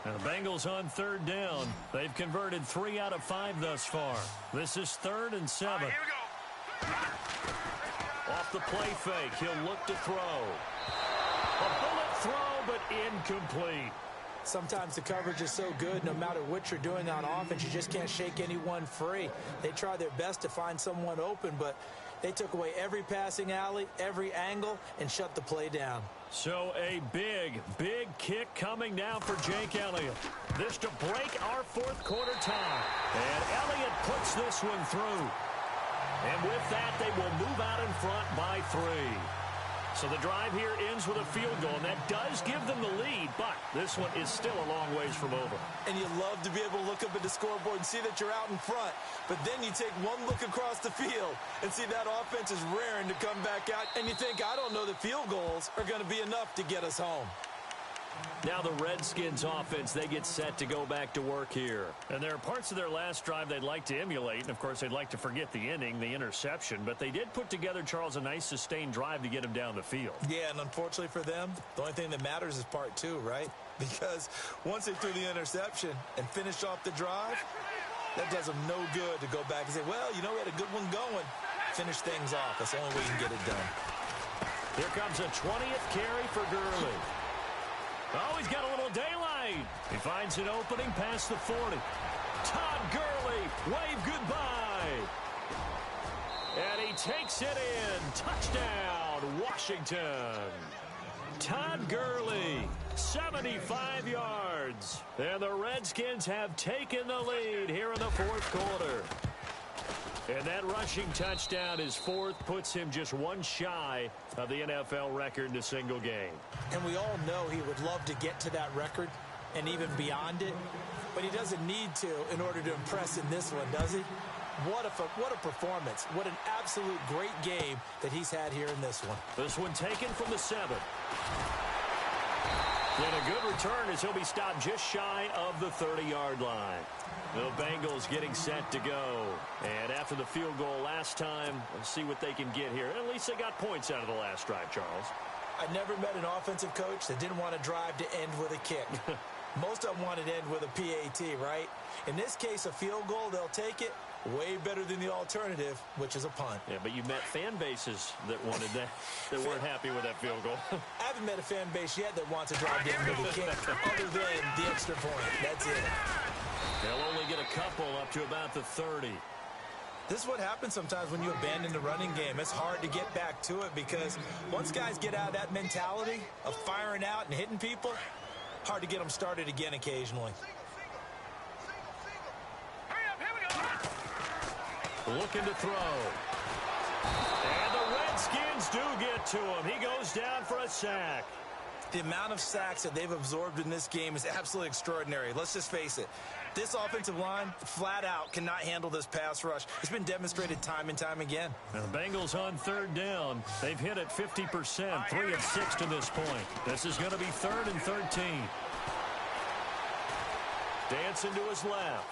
S2: And the Bengals on third down. They've converted 3 out of 5 thus far. This is 3rd and 7.
S5: Here we go.
S2: Off the play fake, he'll look to throw. A bullet throw, but incomplete.
S3: Sometimes the coverage is so good, no matter what you're doing on offense, you just can't shake anyone free. They try their best to find someone open, but they took away every passing alley, every angle, and shut the play down.
S2: So a big, big kick coming now for Jake Elliott. This to break our 4th quarter tie. And Elliott puts this one through. And with that, they will move out in front by 3. So the drive here ends with a field goal, and that does give them the lead, but this one is still a long ways from over.
S3: And you love to be able to look up at the scoreboard and see that you're out in front, but then you take one look across the field and see that offense is raring to come back out, and you think, I don't know that field goals are going to be enough to get us home.
S2: Now the Redskins offense, they get set to go back to work here. And there are parts of their last drive they'd like to emulate. And, of course, they'd like to forget the inning, the interception. But they did put together, Charles, a nice sustained drive to get him down the field.
S3: Yeah, and unfortunately for them, the only thing that matters is part 2, right? Because once they threw the interception and finished off the drive, that does them no good to go back and say, well, you know, we had a good one going. Finish things off. That's the only way you can get it done.
S2: Here comes a 20th carry for Gurley. Oh, he's got a little daylight. He finds an opening past the 40. Todd Gurley, wave goodbye. And he takes it in. Touchdown, Washington. Todd Gurley, 75 yards. And the Redskins have taken the lead here in the 4th quarter. And that rushing touchdown, his 4th, puts him just 1 shy of the NFL record in a single game.
S3: And we all know he would love to get to that record and even beyond it, but he doesn't need to in order to impress in this one, does he? What a performance. What an absolute great game that he's had here in this one.
S2: This one taken from the 7. And a good return as he'll be stopped just shy of the 30-yard line. The Bengals getting set to go. And after the field goal last time, let's see what they can get here. At least they got points out of the last drive, Charles.
S3: I never met an offensive coach that didn't want to drive to end with a kick. Most of them wanted to end with a PAT, right? In this case, a field goal, they'll take it. Way better than the alternative, which is a punt.
S2: Yeah, but you met fan bases that wanted that, that weren't happy with that field goal.
S3: I haven't met a fan base yet that wants to drive to end with a kick other than the extra point. That's it.
S2: They'll only get a couple up to about the 30.
S3: This is what happens sometimes when you abandon the running game. It's hard to get back to it because once guys get out of that mentality of firing out and hitting people, hard to get them started again occasionally.
S2: Looking to throw. And the Redskins do get to him. He goes down for a sack.
S3: The amount of sacks that they've absorbed in this game is absolutely extraordinary. Let's just face it. This offensive line, flat out, cannot handle this pass rush. It's been demonstrated time and time again.
S2: And the Bengals on third down. They've hit it 50%, 3 of 6 to this point. This is going to be 3rd and 13. Dancing to his left.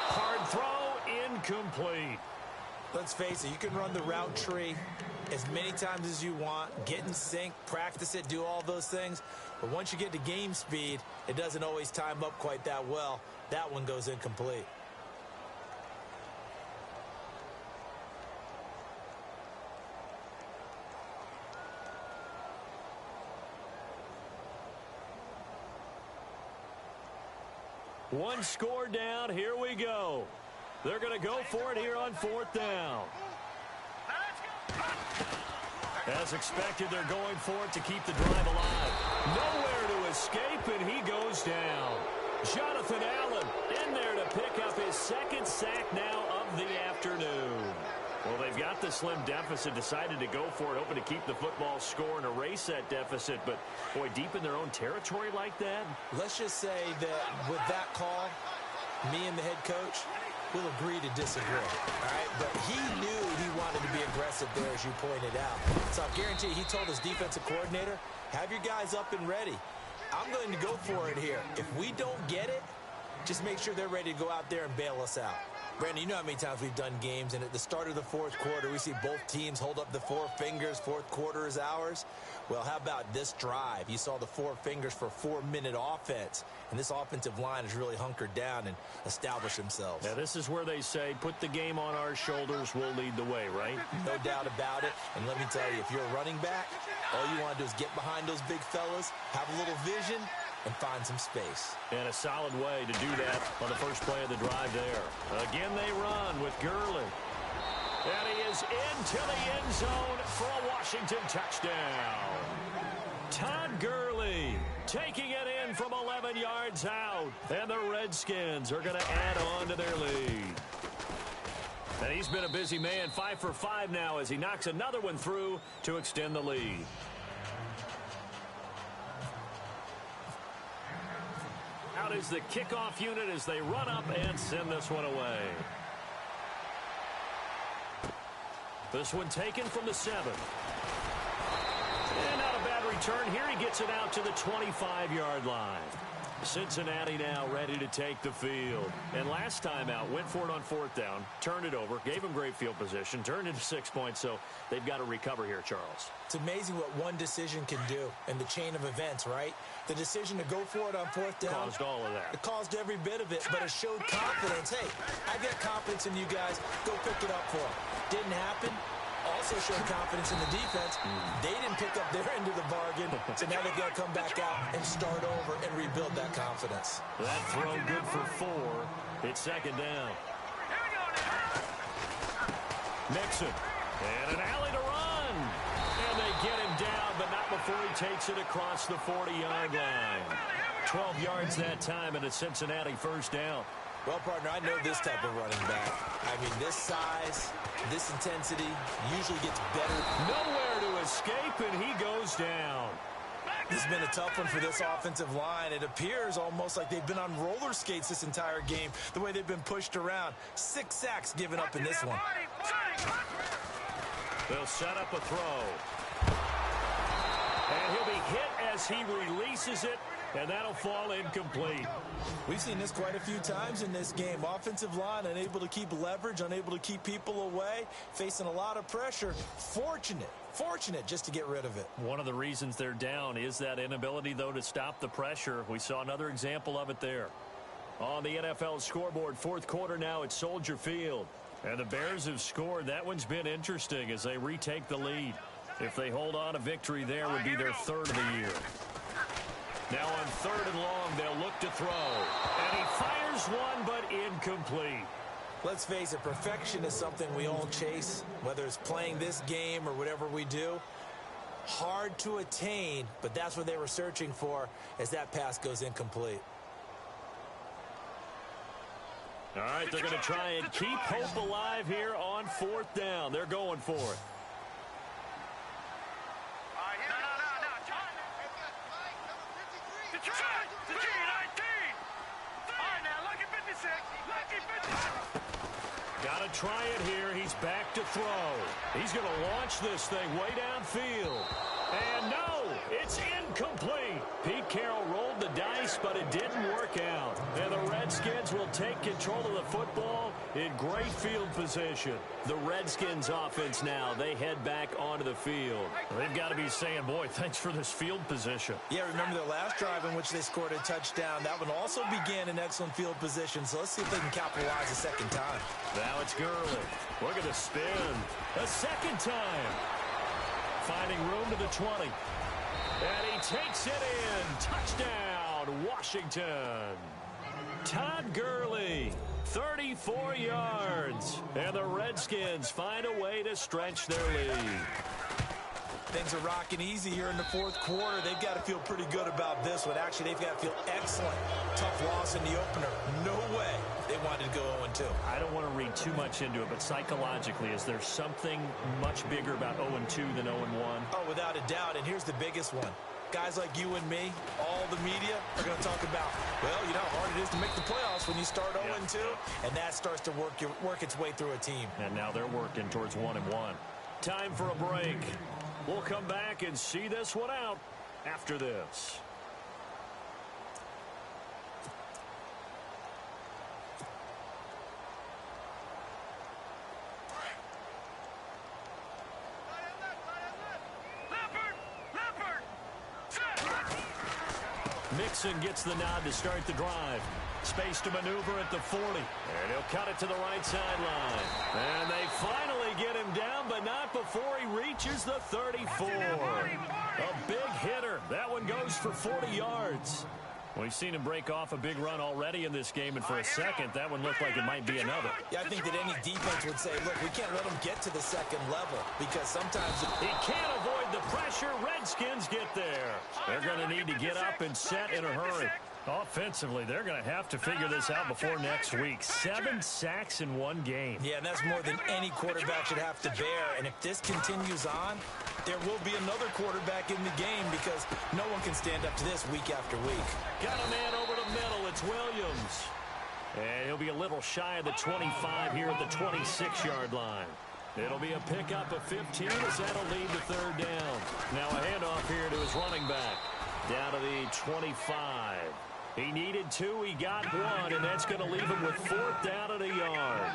S2: Hard throw, incomplete.
S3: Let's face it, you can run the route tree as many times as you want, get in sync, practice it, do all those things. But once you get to game speed, it doesn't always time up quite that well. That one goes incomplete.
S2: One score down. Here we go. They're going to go for it here on 4th down. As expected, they're going for it to keep the drive alive. Nowhere to escape, and he goes down. Jonathan Allen in there to pick up his 2nd sack now of the afternoon. Well, they've got the slim deficit, decided to go for it, hoping to keep the football score and erase that deficit. But, boy, deep in their own territory like that.
S3: Let's just say that with that call, me and the head coach will agree to disagree, all right? But he knew he wanted to be aggressive there, as you pointed out. So I guarantee you, he told his defensive coordinator, have your guys up and ready. I'm going to go for it here. If we don't get it, just make sure they're ready to go out there and bail us out. Brandon, you know how many times we've done games, and at the start of the 4th quarter, we see both teams hold up the 4 fingers, 4th quarter is ours. Well, how about this drive? You saw the 4 fingers for 4-minute offense, and this offensive line has really hunkered down and established themselves.
S2: Yeah, this is where they say, put the game on our shoulders, we'll lead the way, right?
S3: No doubt about it, and let me tell you, if you're a running back, all you want to do is get behind those big fellas, have a little vision, and find some space.
S2: And a solid way to do that on the first play of the drive there. Again, they run with Gurley. And he is into the end zone for a Washington touchdown. Todd Gurley taking it in from 11 yards out. And the Redskins are going to add on to their lead. And he's been a busy man, 5 for 5 now as he knocks another one through to extend the lead. Out is the kickoff unit as they run up and send this one away. This one taken from the 7. And not a bad return. Here he gets it out to the 25-yard line. Cincinnati now ready to take the field. And last time out, went for it on 4th down, turned it over, gave him great field position, turned it to 6 points, so they've got to recover here, Charles.
S3: It's amazing what one decision can do in the chain of events, right? The decision to go for it on 4th down.
S2: Caused all of that.
S3: It caused every bit of it, but it showed confidence. Hey, I got confidence in you guys. Go pick it up for them. Didn't happen. Also showed confidence in the defense. They didn't pick up their end of the bargain, so now they've got to come back out and start over and rebuild that confidence.
S2: That throw good for 4. It's 2nd down. Mixon. And an alley to run. And they get him down, but not before he takes it across the 40-yard line. 12 yards that time, and a Cincinnati 1st down.
S3: Well, partner, I know this type of running back. I mean, this size, this intensity usually gets better.
S2: Nowhere to escape, and he goes down.
S3: This has been a tough one for this offensive line. It appears almost like they've been on roller skates this entire game, the way they've been pushed around. 6 sacks given up in this one.
S2: They'll set up a throw. And he'll be hit as he releases it, and that'll fall incomplete.
S3: We've seen this quite a few times in this game. Offensive line unable to keep leverage, unable to keep people away, facing a lot of pressure. Fortunate just to get rid of it.
S2: One of the reasons they're down is that inability, though, to stop the pressure. We saw another example of it there. On the NFL scoreboard, 4th quarter now at Soldier Field. And the Bears have scored. That one's been interesting as they retake the lead. If they hold on, a victory there would be their 3rd of the year. Now on 3rd and long, they'll look to throw. And he fires one, but incomplete.
S3: Let's face it, perfection is something we all chase, whether it's playing this game or whatever we do. Hard to attain, but that's what they were searching for as that pass goes incomplete.
S2: All right, they're going to try and keep hope alive here on 4th down. They're going for it. Got to try it here. He's back to throw. He's going to launch this thing way downfield. And no, it's incomplete. Pete Carroll rolled the dice, but it didn't work out. And the Redskins will take control of the football in great field position. The Redskins offense now, they head back onto the field. They've got to be saying, boy, thanks for this field position.
S3: Yeah, remember their last drive in which they scored a touchdown. That one also began in excellent field position, so let's see if they can capitalize a second time.
S2: Now it's Gurley. Look at the spin. A second time. Finding room to the 20. And he takes it in. Touchdown, Washington. Todd Gurley, 34 yards. And the Redskins find a way to stretch their lead.
S3: Things are rocking easy here in the 4th quarter. They've got to feel pretty good about this one. Actually, they've got to feel excellent. Tough loss in the opener. No way they wanted to go 0-2.
S2: I don't want to read too much into it, but psychologically, is there something much bigger about 0-2 than 0-1?
S3: Oh, without a doubt, and here's the biggest one. Guys like you and me, all the media, are going to talk about, well, you know how hard it is to make the playoffs when you start 0-2, and that starts to work its way through a team.
S2: And now they're working towards 1-1. Time for a break. We'll come back and see this one out after this. Mixon gets the nod to start the drive. Space to maneuver at the 40. And he'll cut it to the right sideline. And they finally get him down, but not before he reaches the 34. A big hitter. That one goes for 40 yards. We've seen him break off a big run already in this game, and for a second, that one looked like it might be another.
S3: Yeah, I think that any defense would say, look, we can't let him get to the second level, because sometimes
S2: he can't avoid the pressure. Redskins get there. They're going to need to get up and set in a hurry. Offensively, they're going to have to figure this out before next week. 7 sacks in one game.
S3: Yeah, and that's more than any quarterback should have to bear. And if this continues on, there will be another quarterback in the game because no one can stand up to this week after week.
S2: Got a man over the middle. It's Williams. And he'll be a little shy of the 25 here at the 26-yard line. It'll be a pickup of 15 as that'll lead to 3rd down. Now a handoff here to his running back. Down to the 25. He needed 2, he got 1, and that's going to leave him with 4th down at a yard.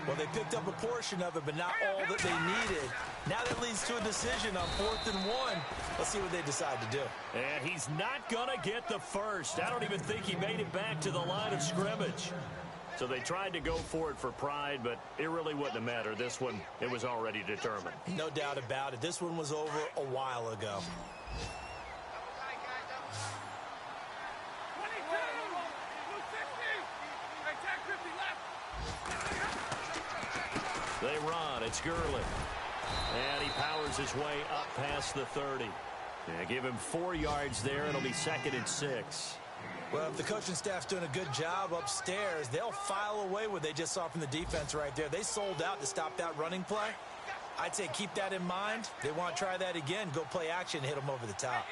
S3: Well, they picked up a portion of it, but not all that they needed. Now that leads to a decision on 4th and 1. Let's see what they decide to do.
S2: And he's not going to get the first. I don't even think he made it back to the line of scrimmage. So they tried to go for it for pride, but it really wouldn't have mattered. This one, it was already determined.
S3: No doubt about it. This one was over a while ago.
S2: They run. It's Gurley. And he powers his way up past the 30. Yeah, give him 4 yards there. It'll be 2nd and 6.
S3: Well, if the coaching staff's doing a good job upstairs, they'll file away what they just saw from the defense right there. They sold out to stop that running play. I'd say keep that in mind. They want to try that again. Go play action and hit them over the top.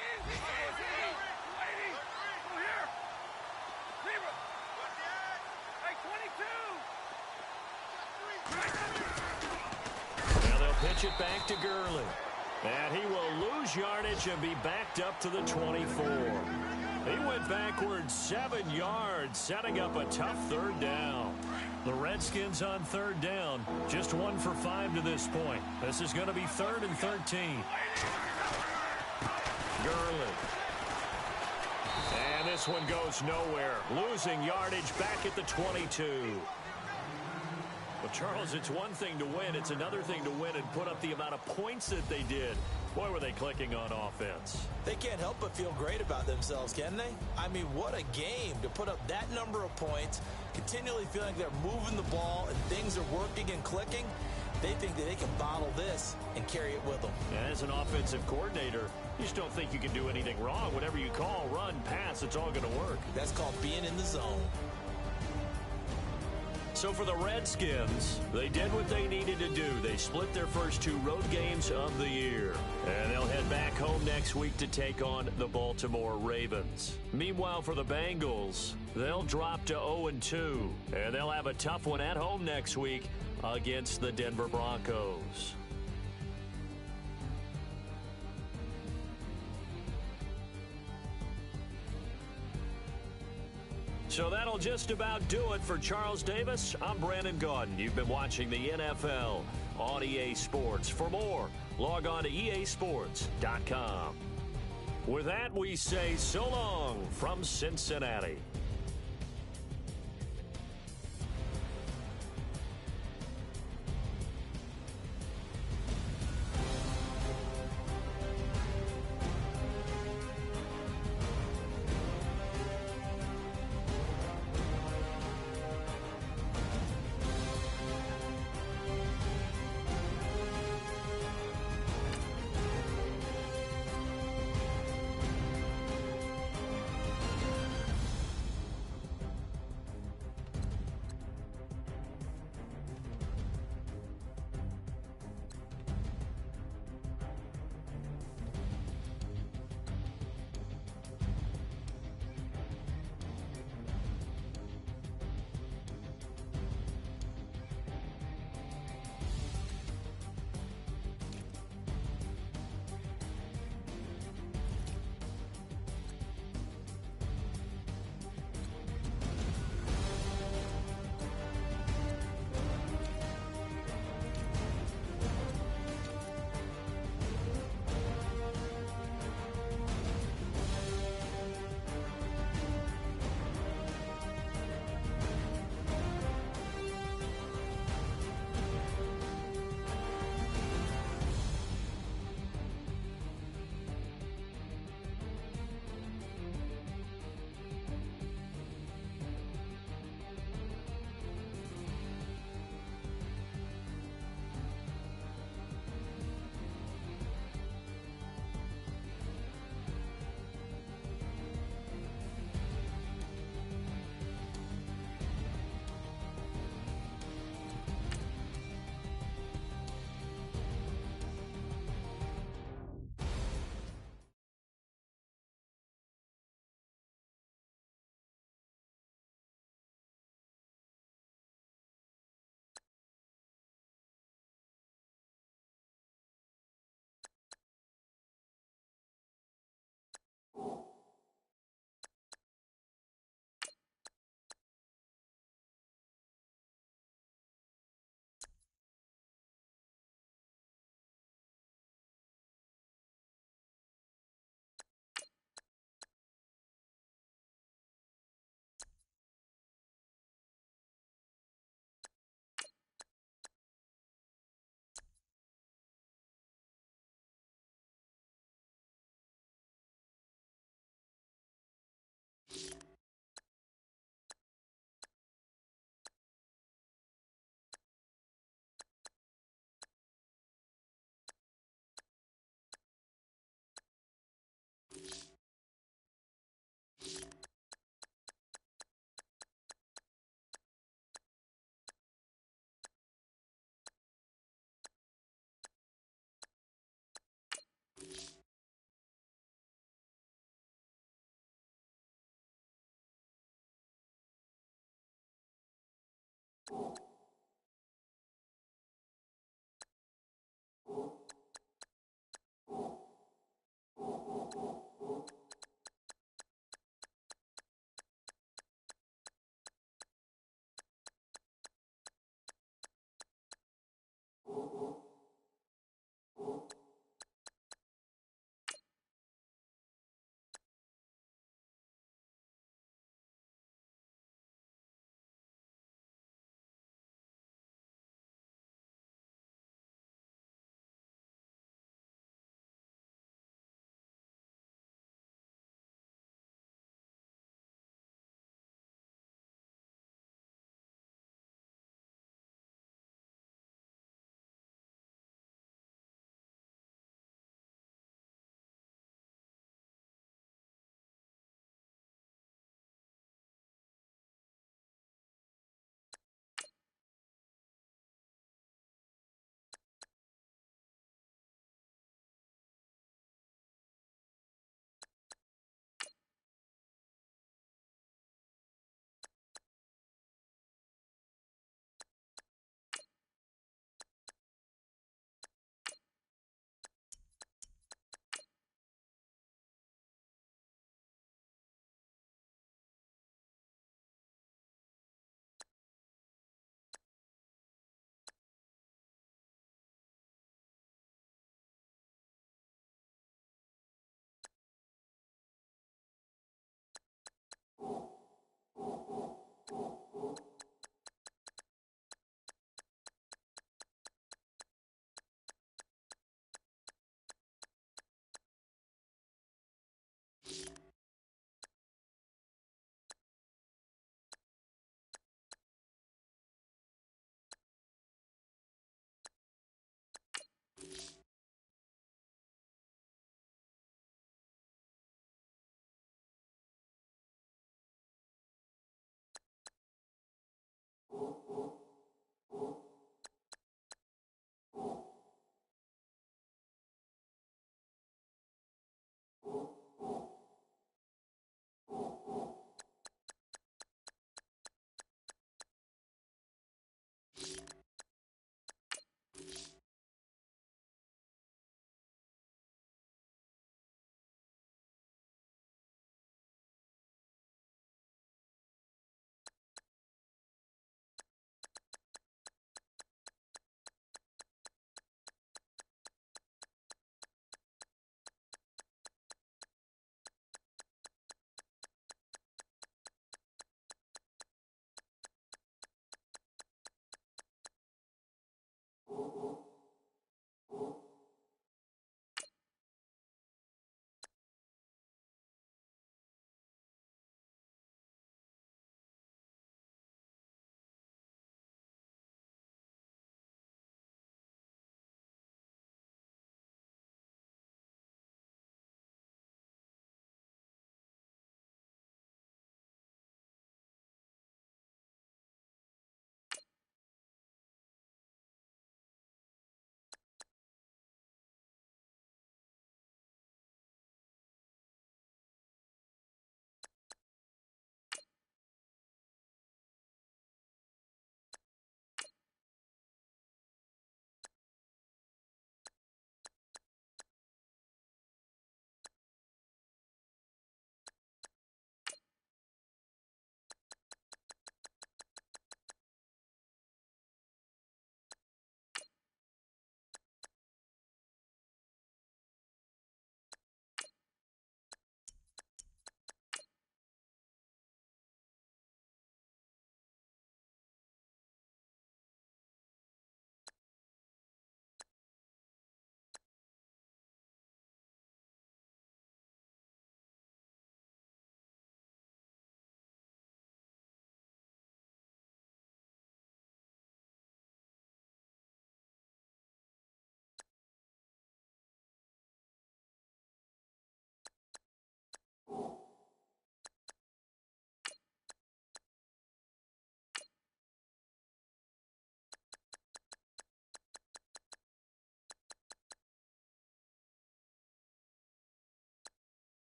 S2: Now they'll pitch it back to Gurley. And he will lose yardage and be backed up to the 24. He went backwards 7 yards, setting up a tough 3rd down. The Redskins on 3rd down, just 1 for 5 to this point. This is going to be 3rd and 13. Gurley. And this one goes nowhere, losing yardage back at the 22. Well, Charles, it's one thing to win. It's another thing to win and put up the amount of points that they did. Boy, were they clicking on offense.
S3: They can't help but feel great about themselves, can they? I mean, what a game to put up that number of points, continually feeling they're moving the ball and things are working and clicking. They think that they can bottle this and carry it with them.
S2: As an offensive coordinator, you just don't think you can do anything wrong. Whatever you call, run, pass, it's all going to work.
S3: That's called being in the zone.
S2: So for the Redskins, they did what they needed to do. They split their first 2 road games of the year. And they'll head back home next week to take on the Baltimore Ravens. Meanwhile, for the Bengals, they'll drop to 0-2. And they'll have a tough one at home next week against the Denver Broncos. So that'll just about do it for Charles Davis. I'm Brandon Gaudin. You've been watching the NFL on EA Sports. For more, log on to easports.com. With that, we say so long from Cincinnati.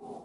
S4: You